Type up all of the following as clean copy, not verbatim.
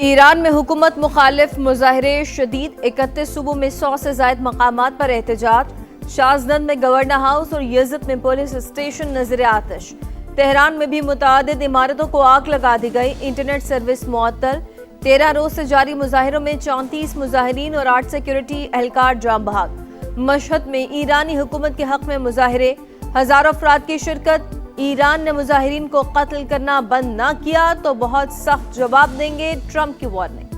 Iran में हुकूमत मुखालिफ मुजाहरे शदीद। 31 सूबों में 100 से ज्यादा मकामात पर एहतजाज। शाजदंद में गवर्नर हाउस और यज़द में पुलिस स्टेशन नजर आतिश। तेहरान में भी मुतादिद इमारतों को आग लगा दी गई। इंटरनेट सर्विस मुअत्तल। 13 रोज से जारी मुजाहिरों में 34 मुजाहिरीन और 8 सिक्योरिटी एहलकार जाम बहक। मशहद में ईरानी हुकूमत के हक में मुजाहिरे, हजारों अफराद की शिरकत। ईरान ने मुजाहिरीन को कत्ल करना बंद ना किया तो बहुत सख्त जवाब देंगे, ट्रंप की वार्निंग।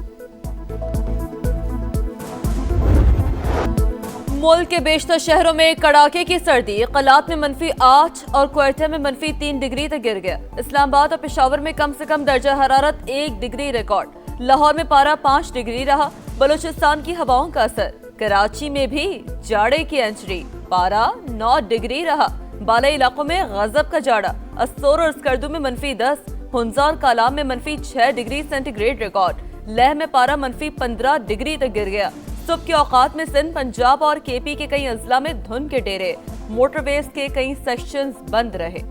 मुल्क के बेशतर शहरों में कड़ाके की सर्दी। कलात में -8 और क्वेटा में -3 डिग्री तक गिर गया। इस्लामाबाद और पेशावर में कम से कम दर्जा हरारत 1 डिग्री रिकॉर्ड। लाहौर में पारा 5 डिग्री रहा। बलूचिस्तान की हवाओं का असर। कराची में भी जाड़े की एंट्री, पारा 9 डिग्री रहा। बालाई इलाकों में गजब का जाड़ा। अस्सोर और स्कर्दू में -10, हुंजा और कालाम में -6 डिग्री सेंटीग्रेड रिकॉर्ड। लेह में पारा -15 डिग्री तक गिर गया। सुबह के औकात में सिंध, पंजाब और केपी के कई अजला में धुंध के डेरे। मोटरवेज के कई सेक्शंस बंद रहे।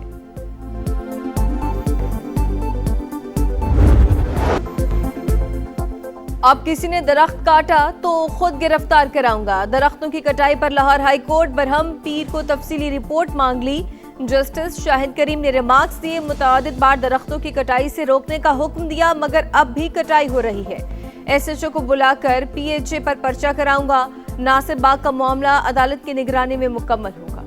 अब किसी ने दरख्त काटा तो खुद गिरफ्तार कराऊंगा। दरख्तों की कटाई पर लाहौर हाई कोर्ट बरहम पीर को तफसीली रिपोर्ट मांग ली। जस्टिस शाहिद करीम ने रिमार्क्स दिए। मुतादिद बार दरख्तों की कटाई से रोकने का हुक्म दिया मगर अब भी कटाई हो रही है। SHO को बुलाकर PHA पर पर्चा कराऊंगा। नासिर बाग का मामला अदालत की निगरानी में मुकम्मल होगा।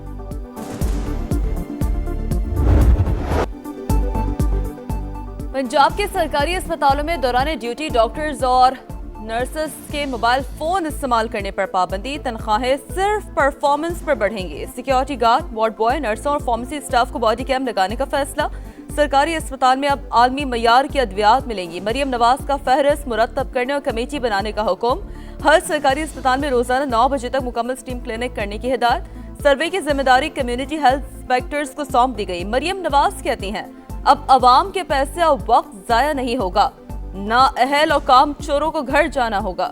पंजाब के सरकारी अस्पतालों में दौरान ड्यूटी डॉक्टर्स और नर्सेस के मोबाइल फोन इस्तेमाल करने पर पाबंदी। तनख्वाहें सिर्फ परफॉर्मेंस पर बढ़ेंगी। सिक्योरिटी गार्ड, वार्ड बॉय, नर्सों और फार्मेसी स्टाफ को बॉडी कैम लगाने का फैसला। सरकारी अस्पताल में अब आलमी मयार की अद्वियात मिलेंगी। मरियम नवाज का फहरिस्त मुरतब करने और कमेटी बनाने का हुक्म। हर सरकारी अस्पताल में रोजाना 9 बजे तक मुकम्मल स्टीम क्लिनिक करने की हिदायत। सर्वे की जिम्मेदारी कम्युनिटी हेल्थ इंस्पेक्टर्स को सौंप दी गई। मरियम नवाज कहती हैं, अब अवाम के पैसे और वक्त जाया नहीं होगा, ना अहल और काम चोरों को घर जाना होगा।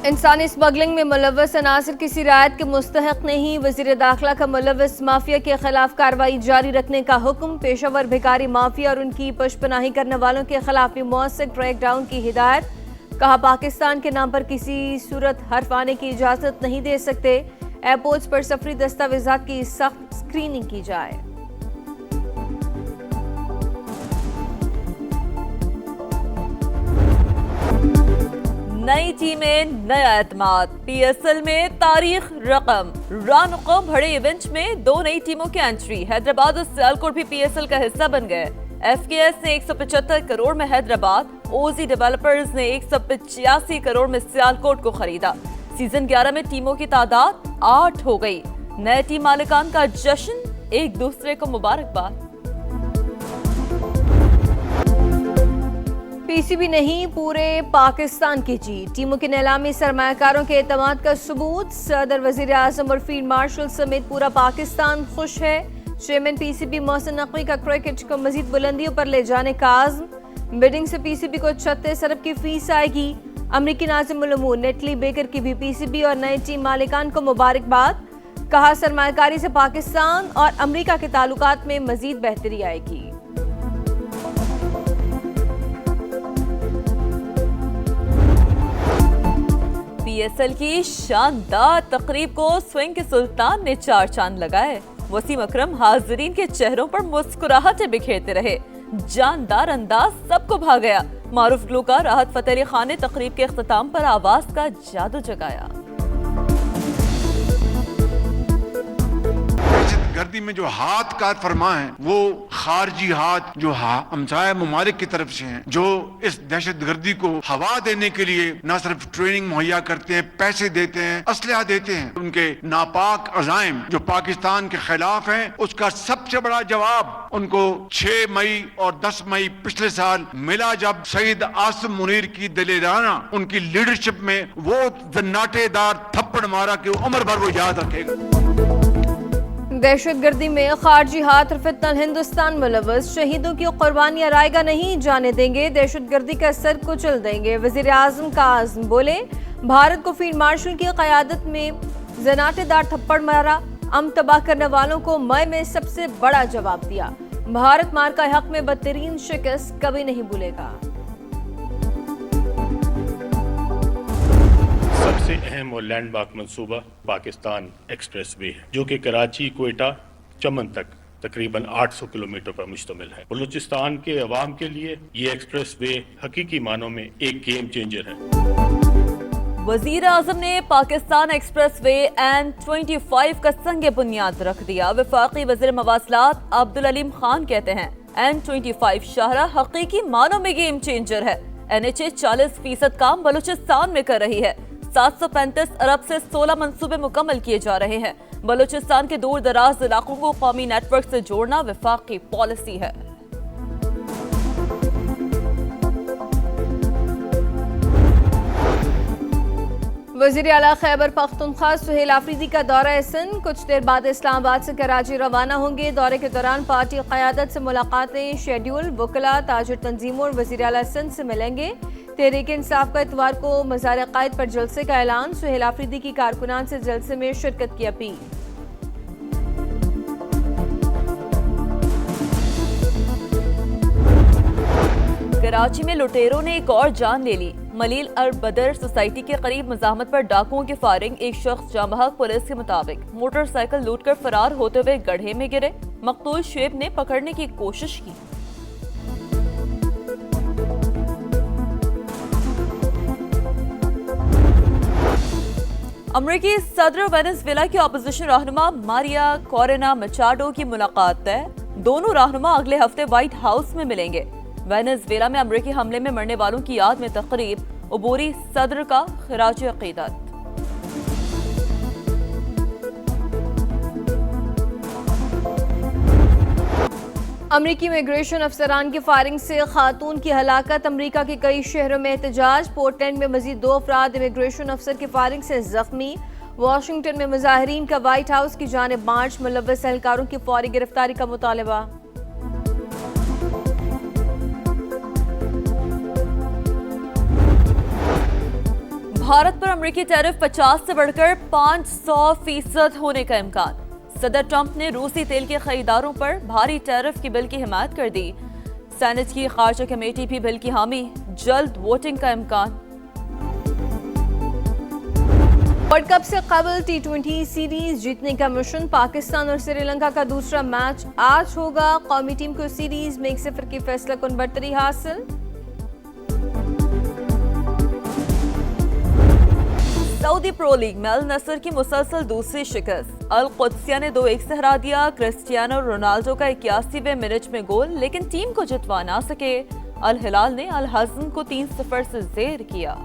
इंसानी स्मगलिंग में मुलव्वस अनासिर किसी रियायत के मुस्तहक नहीं। वजीर दाखिला का मुलव्वस माफिया के खिलाफ कार्रवाई जारी रखने का हुक्म। पेशावर भिखारी माफिया और उनकी पशपनाही करने वालों के खिलाफ भी मौसक क्रैकडाउन की हिदायत। कहा, पाकिस्तान के नाम पर किसी सूरत हर्फ आने की इजाजत नहीं दे सकते। एयरपोर्ट्स पर सफरी दस्तावेजात की सख्त स्क्रीनिंग की जाए। नई टीमें, नया एतमाद। PSL में तारीख रकम। रानुको बड़े इवेंट में 2 नई टीमों की एंट्री। हैदराबाद और सियालकोट भी PSL का हिस्सा बन गए। FKS ने 175 करोड़ में हैदराबाद, OZ डेवलपर्स ने 185 करोड़ में सियालकोट को खरीदा। सीजन 11 में टीमों की तादाद 8 हो गई। नए टीम मालिकान का जश्न, एक दूसरे को मुबारकबाद। PCB नहीं, पूरे पाकिस्तान की जीत। टीमों की नीलामी सरमायाकारों के एतमाद का सबूत। सदर, वजीर आजम और फील्ड मार्शल समेत पूरा पाकिस्तान खुश है। चेयरमैन PCB मोहसिन नकवी का क्रिकेट को मजीद बुलंदियों पर ले जाने का आज़म। बिडिंग से PCB को 36 अरब की फीस आएगी। अमरीकी नाज़िम उल उमूर नेटली बेकर की भी PCB और नए टीम मालिकान को मुबारकबाद। कहा, सरमायाकारी से पाकिस्तान और अमरीका के ताल्लुकात में मजीद बेहतरी आएगी। PSL की शानदार तकरीब को स्विंग के सुल्तान ने 4 चांद लगाए। वसीम अकरम हाजिरीन के चेहरों पर मुस्कुराहटें बिखेरते रहे। जानदार अंदाज सबको भा गया। मारूफ ग्लूकार राहत फतेह अली खान ने तकरीब के इख्तिताम पर आवाज का जादू जगाया। गर्दी में जो हाथ का फरमा है वो खारजी हाथ जो हमसाया ममालिक की तरफ से हैं, जो इस दहशत गर्दी को हवा देने के लिए न सिर्फ ट्रेनिंग मुहैया करते हैं, पैसे देते हैं, असलहा देते हैं। उनके नापाक अज़ाइम जो पाकिस्तान के खिलाफ हैं, उसका सबसे बड़ा जवाब उनको 6 मई और 10 मई पिछले साल मिला, जब शहीद आसिम मुनीर की दलेराना उनकी लीडरशिप में वो जन्नाटेदार थप्पड़ मारा कि उम्र भर वो याद रखेगा। दहशतगर्दी में खारजी हाथ और फितनल हिंदुस्तान मुलव्वस। शहीदों की कुर्बानियां रायगा नहीं जाने देंगे। दहशतगर्दी का सर कुचल देंगे। वजीर आजम का आज़म। बोले, भारत को फील्ड मार्शल की क़यादत में जनाटेदार थप्पड़ मारा। अम तबाह करने वालों को मई में सबसे बड़ा जवाब दिया। भारत मार का हक में बदतरीन शिकस्त कभी नहीं भूलेगा। सबसे अहम और लैंडमार्क मंसूबा पाकिस्तान एक्सप्रेस वे है, जो कि कराची, क्वेटा, चमन तक तकरीबन 800 किलोमीटर पर मुश्तमिल है। बलूचिस्तान के अवाम के लिए ये एक्सप्रेस वे हकीकी मानों में एक गेम चेंजर है। वजीर आजम ने पाकिस्तान एक्सप्रेस वे N25 का संग बुनियाद रख दिया। वफाकी वजीर मवासलात अब्दुल अलीम खान कहते हैं N25 शाहराह हकीकी मानों में गेम चेंजर है। NHA 40% काम बलूचिस्तान में कर रही है। 735 अरब से 16 मंसूबे मुकम्मल किए जा रहे हैं। बलूचिस्तान के दूर दराज इलाकों को कौमी नेटवर्क से जोड़ना वफाकी पॉलिसी है। वज़ीर आला खैबर पख्तूनख्वा सुहेल आफरीदी का दौरा सिंध कुछ देर बाद इस्लामाबाद से कराची रवाना होंगे। दौरे के दौरान पार्टी क़यादत से मुलाकातें शेड्यूल, वकला, ताजिर तंजीमों और वज़ीर आला सिंध से मिलेंगे। तहरीक इंसाफ का इतवार को मज़ार क़ायद पर जलसे का ऐलान। सुहेल आफरीदी की कारकुनान से जलसे में शिरकत की अपील। कराची में लुटेरों ने एक और जान ले ली। मलील अल बदर सोसाइटी के करीब मज़ाहमत पर डाकुओं की फायरिंग। एक शख्स जाँ बहक पुलिस के मुताबिक मोटरसाइकिल लूटकर फरार होते हुए गड्ढे में गिरे। मकतूल शेब ने पकड़ने की कोशिश की। अमरीकी सदर वेनेजुएला की अपोजिशन रहनुमा मारिया कोरेना मचाडो की मुलाकात तय। दोनों रहनुमा अगले हफ्ते व्हाइट हाउस में मिलेंगे। वेनेजुएला में अमरीकी हमले में मरने वालों की याद में तकरीब, अबूरी सदर का खिराज अकीदत। अमरीकी इमिग्रेशन अफसरान की फायरिंग से खातून की हलाकत। अमरीका के कई शहरों में एहतजाज। पोर्टलैंड में मजीद 2 अफराद इमिग्रेशन अफसर की फायरिंग से जख्मी। वाशिंगटन में मुजाहिरीन का व्हाइट हाउस की जानिब मार्च। मुलव्वस एहलकारों की फौरी गिरफ्तारी का मुतालबा। भारत पर अमरीकी टैरिफ 50 से बढ़कर 500% होने का इम्कान। सदर ट्रंप ने रूसी तेल के खरीदारों पर भारी टैरिफ की बिल की हिमायत कर दी। सेनेट की खारजा कमेटी भी बिल की हामी। जल्द वोटिंग का इम्कान। वर्ल्ड कप से कबल T20 सीरीज जीतने का मिशन। पाकिस्तान और श्रीलंका का दूसरा मैच आज होगा। कौमी टीम को सीरीज में 1-0 की फैसला कुन बढ़तरी हासिल। सऊदी प्रो लीग में अल नसर की मुसलसल दूसरी शिकस्त। अल कुद्सिया ने 2-1 से हरा दिया। क्रिस्टियानो रोनाल्डो का 81वें मिनट में गोल, लेकिन टीम को जितवा ना सके। अल हिलाल ने अल हज़न को 3-0 से ज़ेर किया।